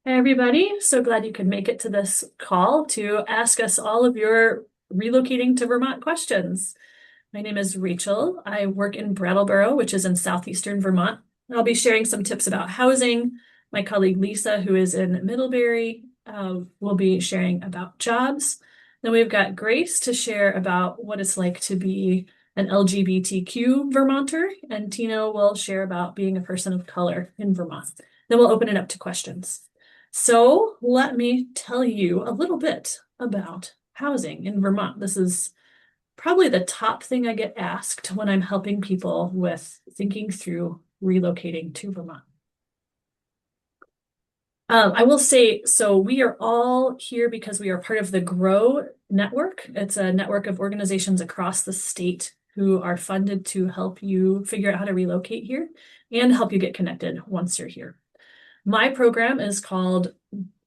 Hey everybody, so glad you could make it to this call to ask us all of your relocating to Vermont questions. My name is Rachel. I work in Brattleboro, which is in southeastern Vermont. I'll be sharing some tips about housing. My colleague Lisa, who is in Middlebury, will be sharing about jobs. Then we've got Grace to share about what it's like to be an LGBTQ Vermonter, and Tino will share about being a person of color in Vermont. Then we'll open it up to questions. So let me tell you a little bit about housing in Vermont. This is probably the top thing I get asked when I'm helping people with thinking through relocating to Vermont. I will say, so we are all here because we are part of the GROW network. It's a network of organizations across the state who are funded to help you figure out how to relocate here and help you get connected once you're here. My program is called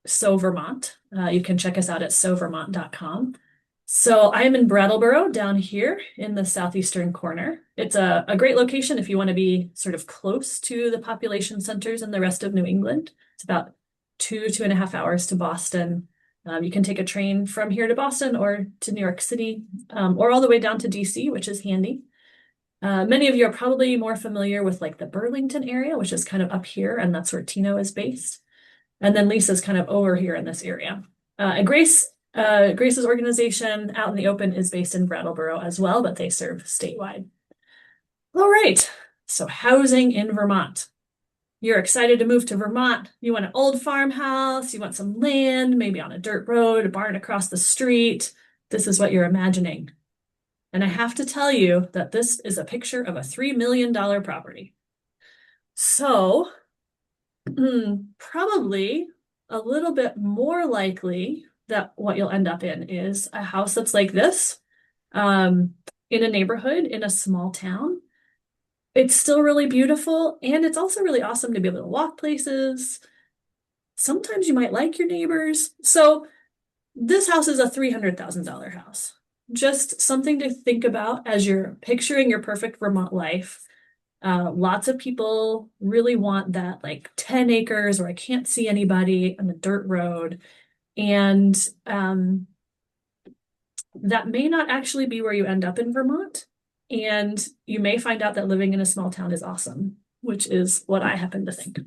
SoVermont. You can check us out at sovermont.com. So I am in Brattleboro down here in the southeastern corner. It's a great location if you want to be sort of close to the population centers in the rest of New England. It's about 2.5 hours to Boston. You can take a train from here to Boston or to New York City, or all the way down to DC, which is handy. Many of you are probably more familiar with like the Burlington area, which is kind of up here, and that's where Tino is based. And then Lisa's kind of over here in this area. And Grace's organization out in the open is based in Brattleboro as well, but they serve statewide. All right, so housing in Vermont. You're excited to move to Vermont. You want an old farmhouse, you want some land, maybe on a dirt road, a barn across the street. This is what you're imagining. And I have to tell you that this is a picture of a $3 million property. So probably a little bit more likely that what you'll end up in is a house that's like this, in a neighborhood in a small town. It's still really beautiful, and it's also really awesome to be able to walk places. Sometimes you might like your neighbors. So this house is a $300,000 house. Just something to think about as you're picturing your perfect Vermont life. Lots of people really want that like 10 acres where I can't see anybody on a dirt road. And that may not actually be where you end up in Vermont. And you may find out that living in a small town is awesome, which is what I happen to think.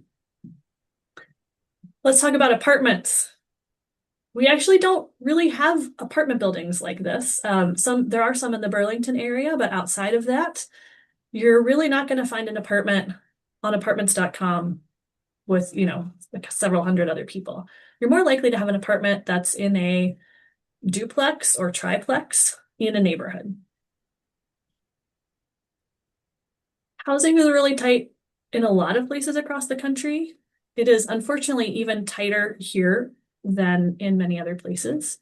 Let's talk about apartments. We actually don't really have apartment buildings like this. There are some in the Burlington area, but outside of that, you're really not going to find an apartment on apartments.com with, like several hundred other people. You're more likely to have an apartment that's in a duplex or triplex in a neighborhood. Housing is really tight in a lot of places across the country. It is unfortunately even tighter here than in many other places.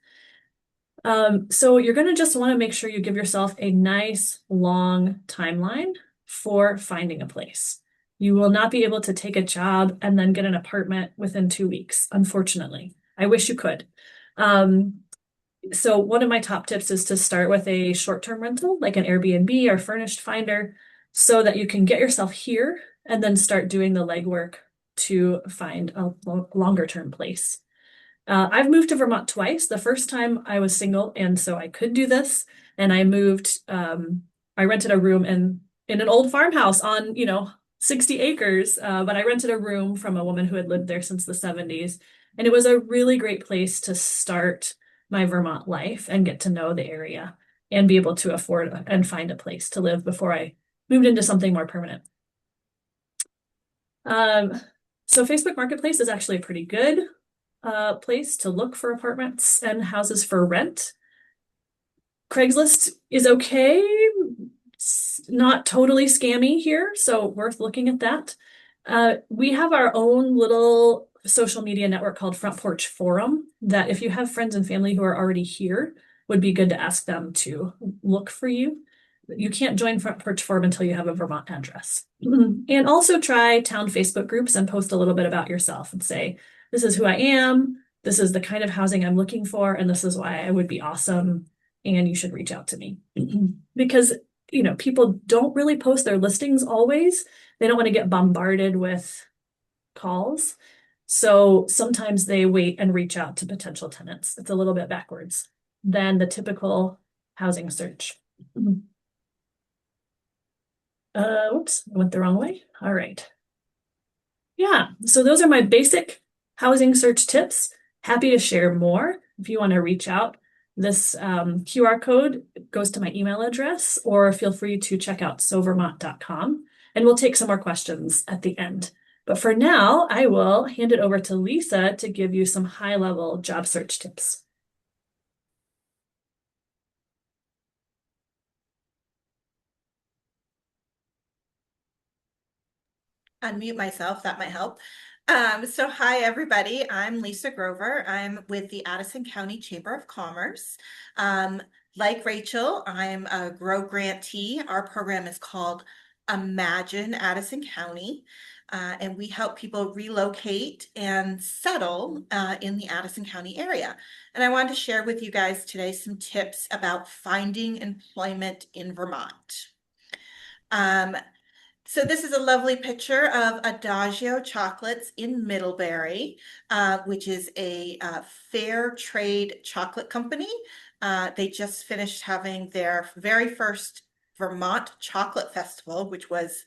So you're going to just want to make sure you give yourself a nice long timeline for finding a place. You will not be able to take a job and then get an apartment within 2 weeks, unfortunately. I wish you could. So one of my top tips is to start with a short-term rental, like an Airbnb or furnished finder, so that you can get yourself here and then start doing the legwork to find a longer-term place. I've moved to Vermont twice. The first time I was single, and so I could do this. And I moved, I rented a room in an old farmhouse on, 60 acres. But I rented a room from a woman who had lived there since the 70s. And it was a really great place to start my Vermont life and get to know the area and be able to afford and find a place to live before I moved into something more permanent. So Facebook Marketplace is actually a pretty good place to look for apartments and houses for rent. Craigslist is okay. It's not totally scammy here, so worth looking at that. We have our own little social media network called Front Porch Forum that if you have friends and family who are already here, would be good to ask them to look for you. You can't join Front Porch Forum until you have a Vermont address. And also try town Facebook groups and post a little bit about yourself and say, this is who I am, this is the kind of housing I'm looking for, and this is why I would be awesome, and you should reach out to me. Because, people don't really post their listings always. They don't want to get bombarded with calls. So sometimes they wait and reach out to potential tenants. It's a little bit backwards than the typical housing search. Oops, I went the wrong way. All right. Yeah, so those are my basic housing search tips. Happy to share more if you want to reach out. This QR code goes to my email address, or feel free to check out SoVermont.com, and we'll take some more questions at the end. But for now, I will hand it over to Lisa to give you some high-level job search tips. Unmute myself, that might help. So hi, everybody. I'm Lisa Grover. I'm with the Addison County Chamber of Commerce. Like Rachel, I'm a GROW grantee. Our program is called Imagine Addison County, and we help people relocate and settle in the Addison County area. And I wanted to share with you guys today some tips about finding employment in Vermont. So this is a lovely picture of Adagio Chocolates in Middlebury, which is a fair trade chocolate company. They just finished having their very first Vermont Chocolate Festival, which was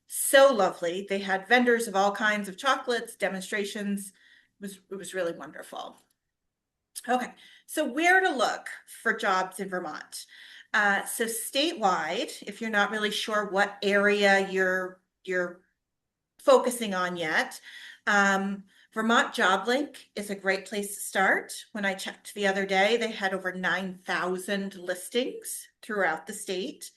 so lovely. They had vendors of all kinds of chocolates, demonstrations. It was really wonderful. Okay, so where to look for jobs in Vermont? So statewide, if you're not really sure what area you're focusing on yet, Vermont Job Link is a great place to start. When I checked the other day, they had over 9,000 listings throughout the state.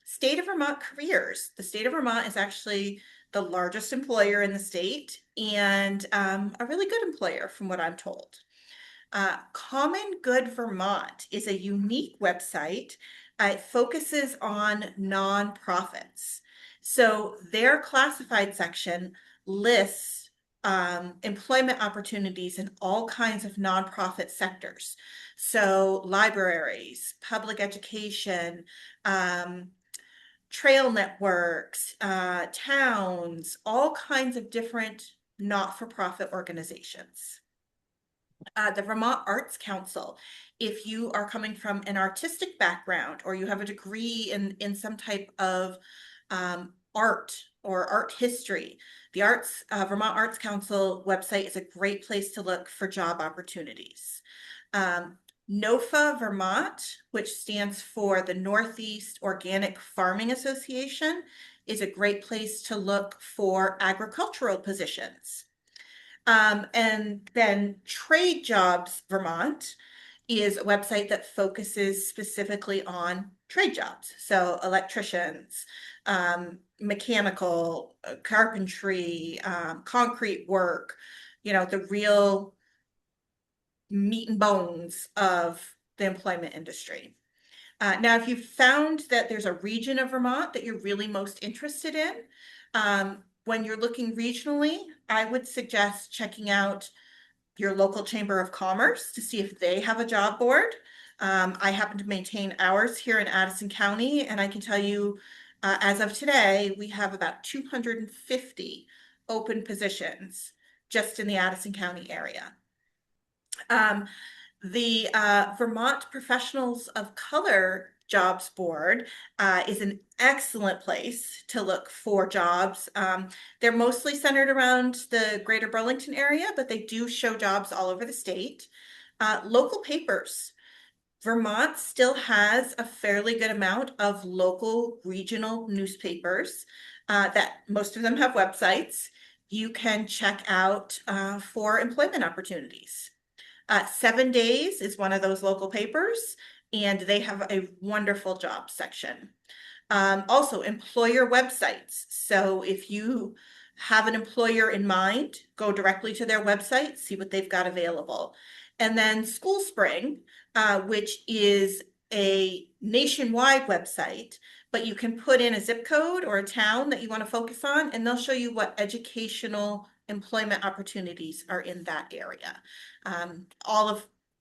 State of Vermont Careers. The state of Vermont is actually the largest employer in the state and a really good employer from what I'm told. Common Good Vermont is a unique website. It focuses on nonprofits. So their classified section lists employment opportunities in all kinds of nonprofit sectors. So libraries, public education, trail networks, towns, all kinds of different not-for-profit organizations. The Vermont Arts Council, if you are coming from an artistic background or you have a degree in some type of art or art history, the Vermont Arts Council website is a great place to look for job opportunities. NOFA Vermont, which stands for the Northeast Organic Farming Association, is a great place to look for agricultural positions. And then Trade Jobs Vermont is a website that focuses specifically on trade jobs. So electricians, mechanical, carpentry, concrete work, the real meat and bones of the employment industry. Now, if you found that there's a region of Vermont that you're really most interested in, when you're looking regionally, I would suggest checking out your local Chamber of Commerce to see if they have a job board. I happen to maintain ours here in Addison County, and I can tell you, as of today, we have about 250 open positions just in the Addison County area. The Vermont Professionals of Color Jobs Board is an excellent place to look for jobs. They're mostly centered around the greater Burlington area, but they do show jobs all over the state. Local papers. Vermont still has a fairly good amount of local regional newspapers that most of them have websites. You can check out for employment opportunities. 7 Days is one of those local papers, and they have a wonderful job section. Also, employer websites. So if you have an employer in mind, go directly to their website, see what they've got available. And then School Spring, which is a nationwide website, but you can put in a zip code or a town that you want to focus on, and they'll show you what educational employment opportunities are in that area.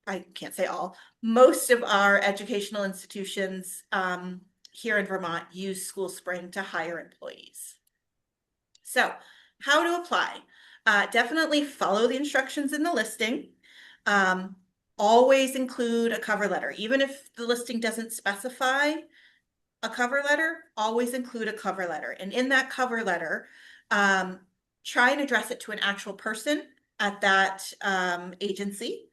I can't say all, most of our educational institutions here in Vermont use School Spring to hire employees. So how to apply? Definitely follow the instructions in the listing. Um, Always include a cover letter. Even if the listing doesn't specify a cover letter, always include a cover letter. And in that cover letter, um, try and address it to an actual person at that agency.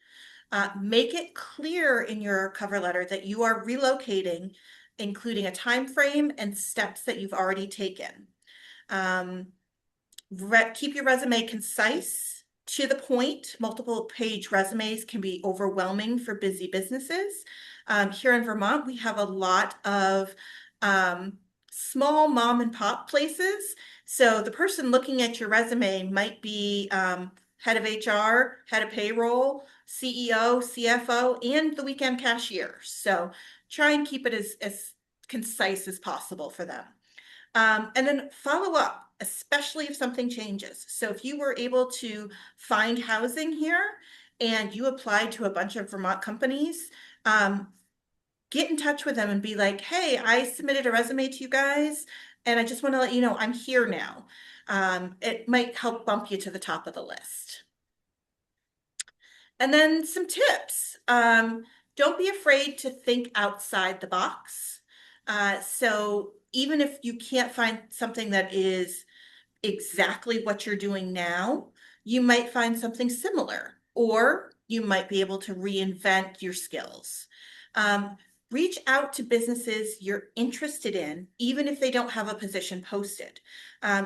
Make it clear in your cover letter that you are relocating, including a time frame and steps that you've already taken. Um, Keep your resume concise, to the point. Multiple page resumes can be overwhelming for busy businesses. Here in Vermont, we have a lot of small mom and pop places. So the person looking at your resume might be head of HR, head of payroll, CEO, CFO, and the weekend cashier. So try and keep it as concise as possible for them. And then follow up, especially if something changes. So if you were able to find housing here and you applied to a bunch of Vermont companies, get in touch with them and be like, hey, I submitted a resume to you guys, and I just want to let you know I'm here now. It might help bump you to the top of the list. And then some tips. Don't be afraid to think outside the box. So even if you can't find something that is exactly what you're doing now, you might find something similar, or you might be able to reinvent your skills. Um, Reach out to businesses you're interested in, even if they don't have a position posted.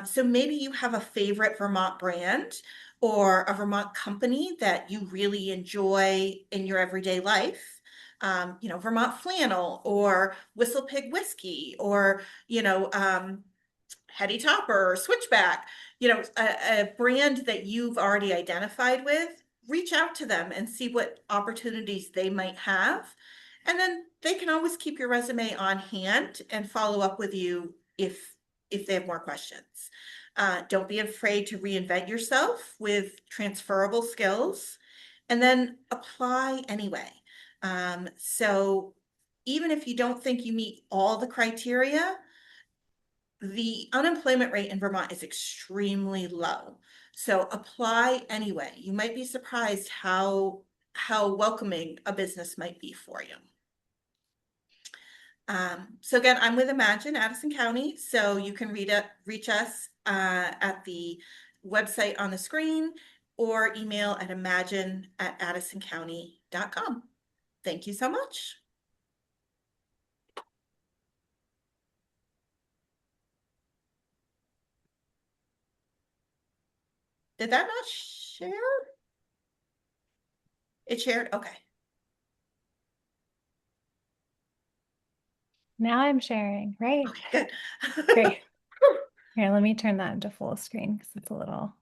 So maybe you have a favorite Vermont brand or a Vermont company that you really enjoy in your everyday life. Vermont flannel or Whistle Pig whiskey or, Heady Topper or Switchback, a brand that you've already identified with, reach out to them and see what opportunities they might have. And then they can always keep your resume on hand and follow up with you if they have more questions. Don't be afraid to reinvent yourself with transferable skills and then apply anyway. So even if you don't think you meet all the criteria, the unemployment rate in Vermont is extremely low. So apply anyway. You might be surprised how welcoming a business might be for you. So again, I'm with Imagine Addison County, so you can reach us at the website on the screen or email at imagine@addisoncounty.com. Thank you so much. Did that not share? It shared? Okay. Now I'm sharing, right? Okay, good. Great. Here, let me turn that into full screen because it's a little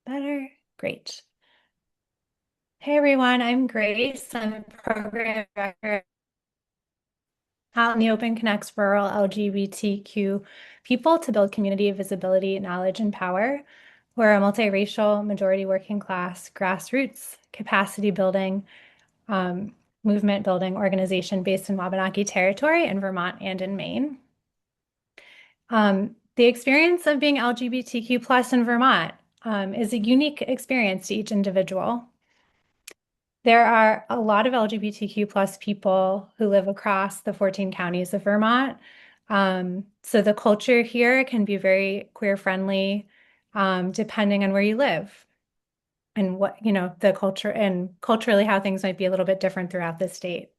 better. Great. Hey everyone, I'm Grace. I'm a program director out in the Open Connects rural LGBTQ people to build community visibility, knowledge, and power. We're a multiracial, majority working class, grassroots, capacity building, movement building organization based in Wabanaki Territory in Vermont and in Maine. The experience of being LGBTQ plus in Vermont is a unique experience to each individual. There are a lot of LGBTQ plus people who live across the 14 counties of Vermont. So the culture here can be very queer friendly, depending on where you live and what, the culture and culturally how things might be a little bit different throughout the state.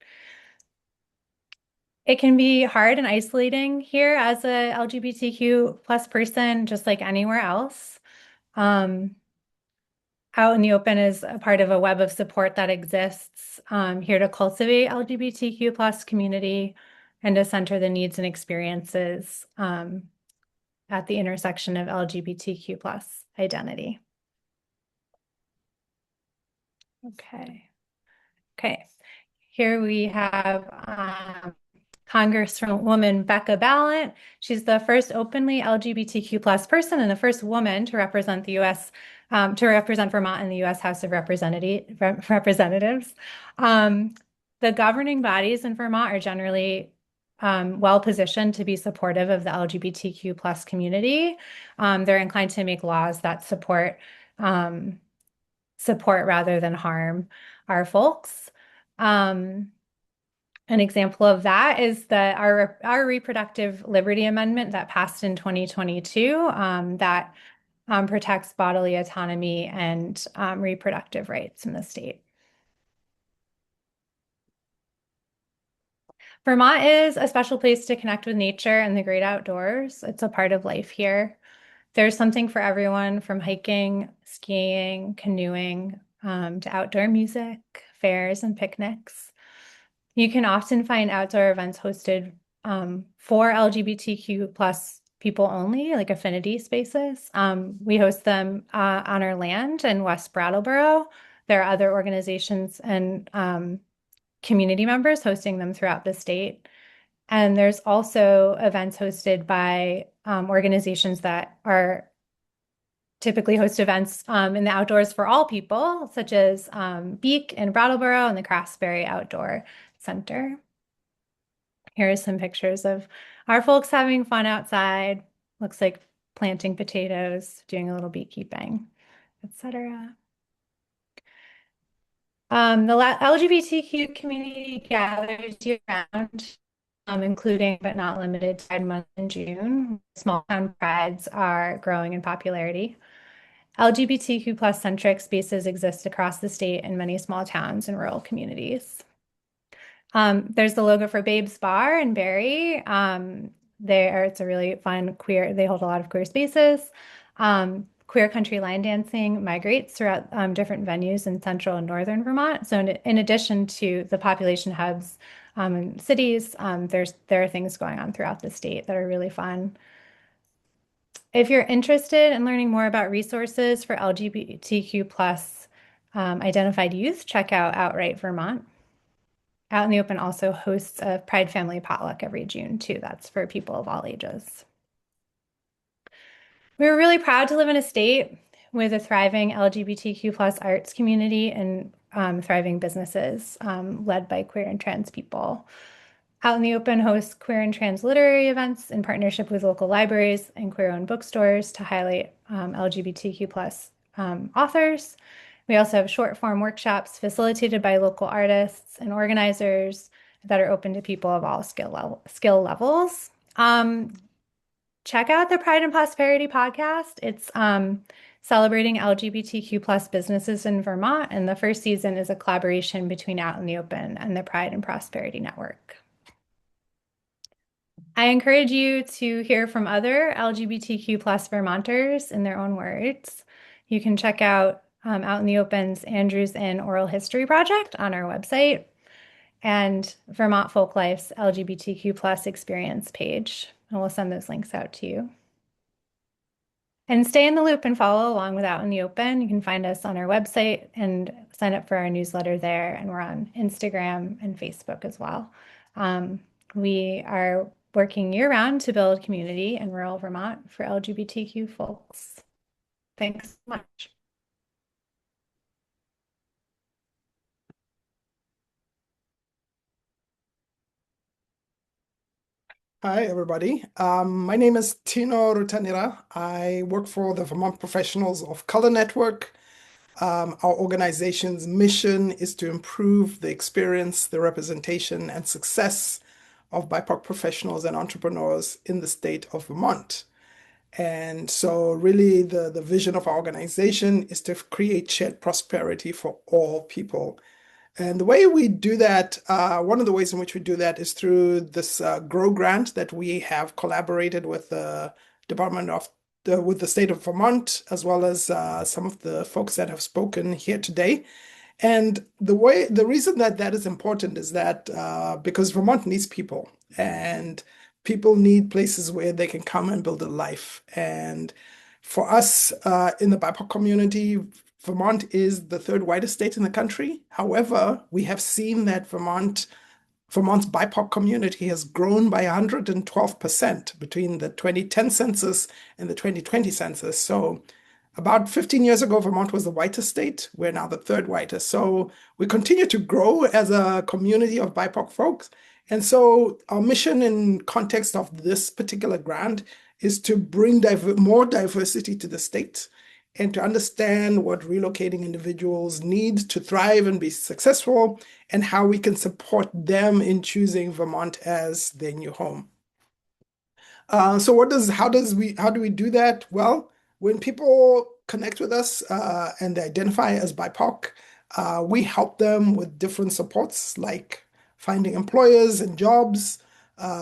It can be hard and isolating here as a LGBTQ plus person, just like anywhere else. Out in the Open is a part of a web of support that exists here to cultivate LGBTQ plus community and to center the needs and experiences at the intersection of LGBTQ plus identity. Okay. Here we have Congresswoman Becca Balint. She's the first openly LGBTQ plus person and the first woman to represent the U.S. To represent Vermont in the U.S. House of Representatives. The governing bodies in Vermont are generally well positioned to be supportive of the LGBTQ plus community. They're inclined to make laws that support rather than harm our folks. An example of that is our Reproductive Liberty Amendment that passed in 2022 that protects bodily autonomy and reproductive rights in the state. Vermont is a special place to connect with nature and the great outdoors. It's a part of life here. There's something for everyone from hiking, skiing, canoeing, to outdoor music, fairs, and picnics. You can often find outdoor events hosted for LGBTQ plus people only, like affinity spaces. We host them on our land in West Brattleboro. There are other organizations and community members hosting them throughout the state. And there's also events hosted by organizations that are typically host events in the outdoors for all people, such as Beak in Brattleboro and the Craftsbury Outdoor Center. Here are some pictures of our folks having fun outside. Looks like planting potatoes, doing a little beekeeping, etc. The LGBTQ community gathers year-round, including but not limited to Pride Month in June. Small town prides are growing in popularity. LGBTQ plus centric spaces exist across the state in many small towns and rural communities. There's the logo for Babe's Bar in Barrie. It's a really fun they hold a lot of queer spaces. Queer country line dancing migrates throughout different venues in central and northern Vermont. So in addition to the population hubs and cities, there are things going on throughout the state that are really fun. If you're interested in learning more about resources for LGBTQ plus identified youth, check out Outright Vermont. Out in the Open also hosts a Pride Family Potluck every June too. That's for people of all ages. We're really proud to live in a state with a thriving LGBTQ plus arts community and thriving businesses led by queer and trans people. Out in the Open hosts queer and trans literary events in partnership with local libraries and queer-owned bookstores to highlight LGBTQ plus authors. We also have short-form workshops facilitated by local artists and organizers that are open to people of all skill levels. Check out the Pride and Prosperity podcast. It's celebrating LGBTQ plus businesses in Vermont, and the first season is a collaboration between Out in the Open and the Pride and Prosperity Network. I encourage you to hear from other LGBTQ plus Vermonters in their own words. You can check out Out in the Open's Andrews Inn Oral History Project on our website and Vermont Folklife's LGBTQ plus experience page. And we'll send those links out to you. And stay in the loop and follow along with Out in the Open. You can find us on our website and sign up for our newsletter there. And we're on Instagram and Facebook as well. We are working year-round to build community in rural Vermont for LGBTQ folks. Thanks so much. Hi, everybody. My name is Tino Rutanira. I work for the Vermont Professionals of Color Network. Our organization's mission is to improve the experience, the representation, and success of BIPOC professionals and entrepreneurs in the state of Vermont. And so really the vision of our organization is to create shared prosperity for all people. And the way we do that, one of the ways in which we do that is through this GROW grant that we have collaborated with the with the state of Vermont, as well as some of the folks that have spoken here today. And the reason that that is important is that because Vermont needs people, and people need places where they can come and build a life. And for us in the BIPOC community, Vermont is the third whitest state in the country. However, we have seen that Vermont's BIPOC community has grown by 112% between the 2010 census and the 2020 census. So about 15 years ago, Vermont was the whitest state. We're now the third whitest. So we continue to grow as a community of BIPOC folks. And so our mission in context of this particular grant is to bring more diversity to the state and to understand what relocating individuals need to thrive and be successful, and how we can support them in choosing Vermont as their new home. So how do we do that? Well, when people connect with us and they identify as BIPOC, we help them with different supports like finding employers and jobs,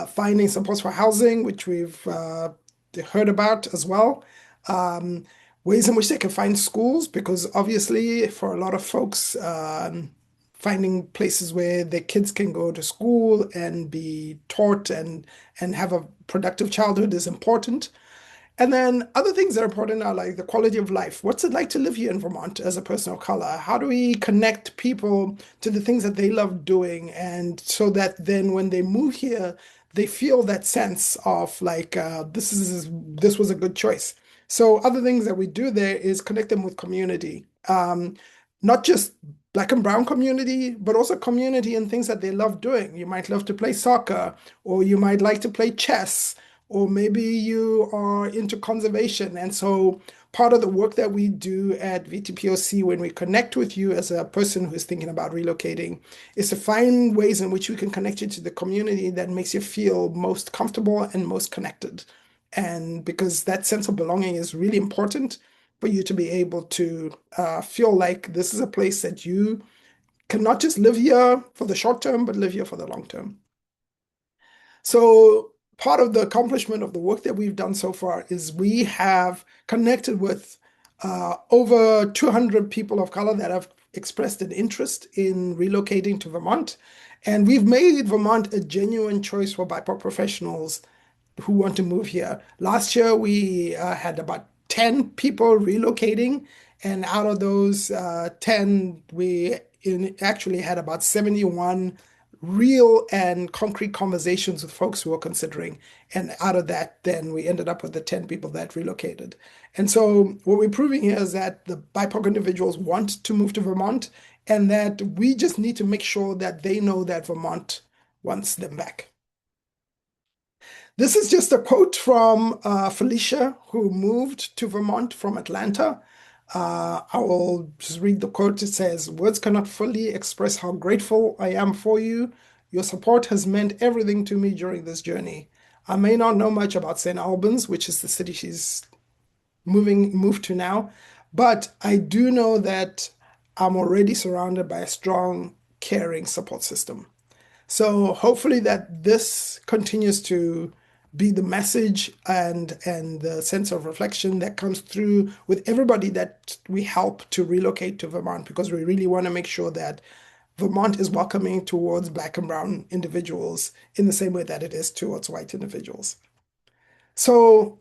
finding supports for housing, which we've heard about as well. Ways in which they can find schools, because obviously for a lot of folks, finding places where their kids can go to school and be taught and have a productive childhood is important. And then other things that are important are like the quality of life. What's it like to live here in Vermont as a person of color? How do we connect people to the things that they love doing? And so that then when they move here, they feel that sense of like, this was a good choice. So other things that we do there is connect them with community. Not just Black and brown community, but also community and things that they love doing. You might love to play soccer, or you might like to play chess, or maybe you are into conservation. And so part of the work that we do at VTPOC when we connect with you as a person who's thinking about relocating is to find ways in which we can connect you to the community that makes you feel most comfortable and most connected. And because that sense of belonging is really important for you to be able to feel like this is a place that you can not just live here for the short term, but live here for the long term. So part of the accomplishment of the work that we've done so far is we have connected with over 200 people of color that have expressed an interest in relocating to Vermont. And we've made Vermont a genuine choice for BIPOC professionals who want to move here. Last year, we had about 10 people relocating, and out of those 10, we actually had about 71 real and concrete conversations with folks who were considering. And out of that, then we ended up with the 10 people that relocated. And so what we're proving here is that the BIPOC individuals want to move to Vermont, and that we just need to make sure that they know that Vermont wants them back. This is just a quote from Felicia, who moved to Vermont from Atlanta. I will just read the quote. It says, "Words cannot fully express how grateful I am for you. Your support has meant everything to me during this journey. I may not know much about St. Albans, which is the city she's moved to now, but I do know that I'm already surrounded by a strong, caring support system." So hopefully that this continues to be the message and the sense of reflection that comes through with everybody that we help to relocate to Vermont, because we really want to make sure that Vermont is welcoming towards Black and brown individuals in the same way that it is towards white individuals. So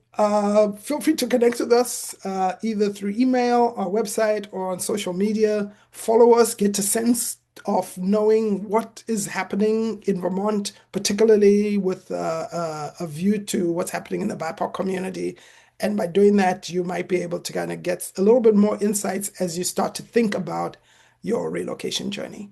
feel free to connect with us either through email, our website, or on social media. Follow us, get a sense of knowing what is happening in Vermont, particularly with a view to what's happening in the BIPOC community. And by doing that, you might be able to kind of get a little bit more insights as you start to think about your relocation journey.